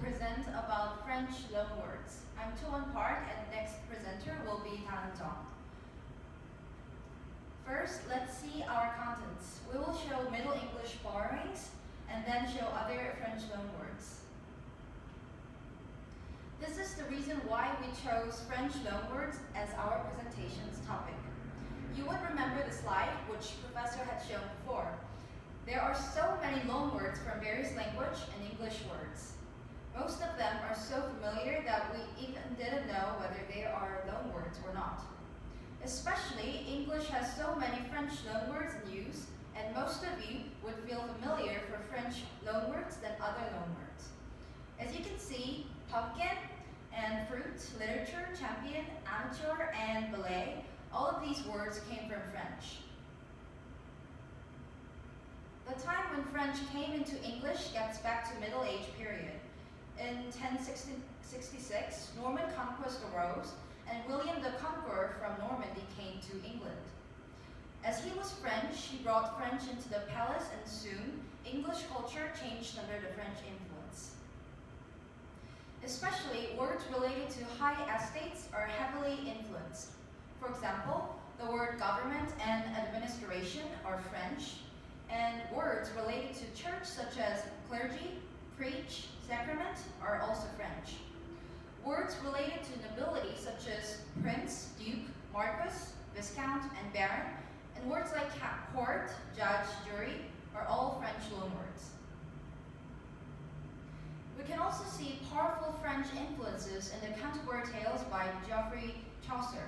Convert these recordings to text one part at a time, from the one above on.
present about French loanwords. I'm Toon Park and next presenter will be Dan Jong. First, let's see our contents. We will show Middle English borrowings and then show other French loanwords. This is the reason why we chose French loanwords as our presentation's topic. You would remember the slide which Professor had shown before. There are so many loanwords from various language and English words. Most of them are so familiar that we even didn't know whether they are loanwords or not. Especially, English has so many French loanwords in use, and most of you would feel familiar for French loanwords than other loanwords. As you can see, pumpkin and fruit, literature, champion, amateur, and ballet, all of these words came from French. The time when French came into English gets back to Middle Age period. In 1066, Norman conquest arose, and William the Conqueror from Normandy came to England. As he was French, he brought French into the palace, and soon English culture changed under the French influence. Especially, words related to high estates are heavily influenced. For example, the word government and administration are French, and words related to church such as clergy, preach, sacrament are also French. Words related to nobility such as prince, duke, marquis, viscount, and baron, and words like court, judge, jury are all French loanwords. We can also see powerful French influences in the Canterbury Tales by Geoffrey Chaucer.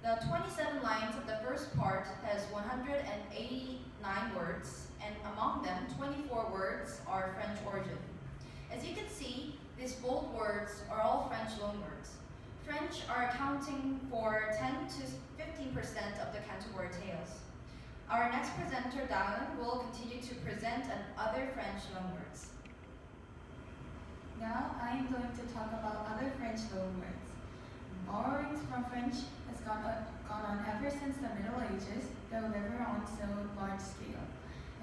The 27 lines of the first part has 189 words, and among them, 24 words are French origin. As you can see, these bold words are all French loanwords. French are accounting for 10 to 15% of the Canterbury Tales. Our next presenter, Daeun, will continue to present other French loanwords. Now I am going to talk about other French loanwords. Borrowings from French has gone on ever since the Middle Ages, though never on so large scale.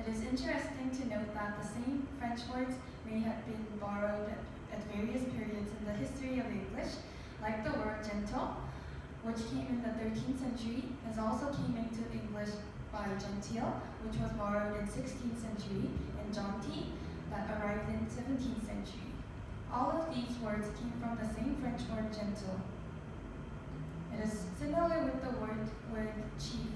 It is interesting to note that the same French words may have been borrowed at various periods in the history of English, like the word gentle, which came in the 13th century, has also came into English by genteel, which was borrowed in 16th century, and jaunty, that arrived in 17th century. All of these words came from the same French word gentle. It is similar with the word chief.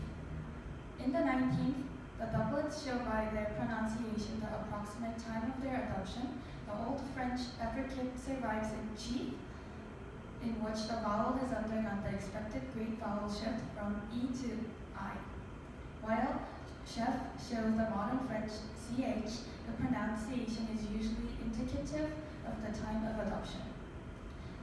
In the 19th, the doublets show by their pronunciation the approximate time of their adoption. The Old French affricate survives in chief, in which the vowel has undergone the expected great vowel shift from E to I. While chef shows the modern French ch, the pronunciation is usually indicative of the time of adoption.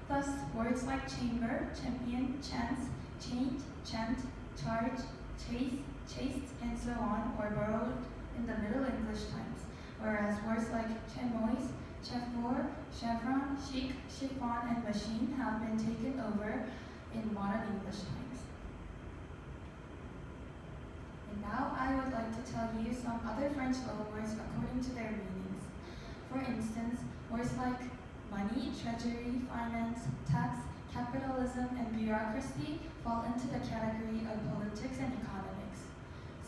Thus, words like chamber, champion, chance, chained, chant, charge, chase, chaste, and so on were borrowed in the Middle English times, whereas words like chamois, chauffeur, chevron, chic, chiffon, and machine have been taken over in modern English times. And now I would like to tell you some other French loanwords according to their meanings. For instance, words like money, treasury, finance, tax, capitalism, and bureaucracy fall into the category of politics and economics.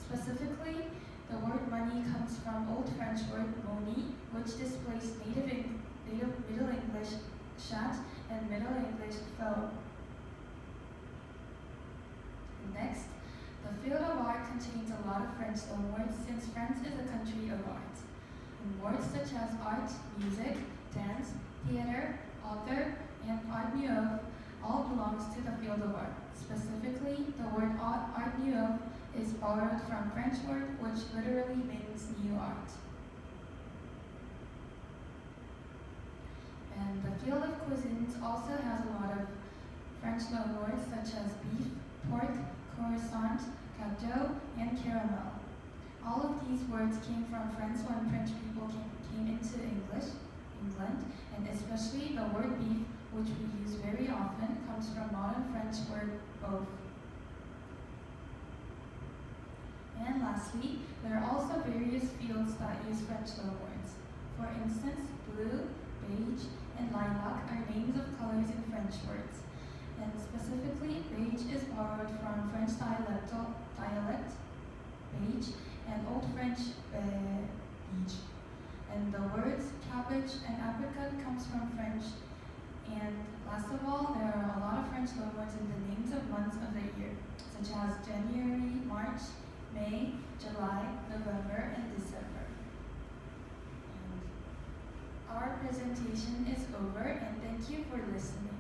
Specifically, the word money comes from Old French word money, which displays native Middle English chat and Middle English faux. Next, the field of art contains a lot of French loanwords since France is a country of art. And words such as art, music, dance, theater, author, and art nouveau all belongs to the field of art. Specifically, the word art nouveau is borrowed from French word which literally means new art. And the field of cuisines also has a lot of French loanwords such as beef, pork, croissant, gâteau, and caramel. All of these words came from France when French people came into England, and especially the word beef, which we use very often, comes from modern French word boeuf. And lastly, there are also various fields that use French loanwords. For instance, blue, beige, and lilac are names of colors in French words. And specifically, beige is borrowed from French dialect, beige, and Old French beige. And the words cabbage and apricot comes from French. And last of all, there are a lot of French loanwords in the names of months of the year, such as January, March, May, July, November, and December. And our presentation is over, and thank you for listening.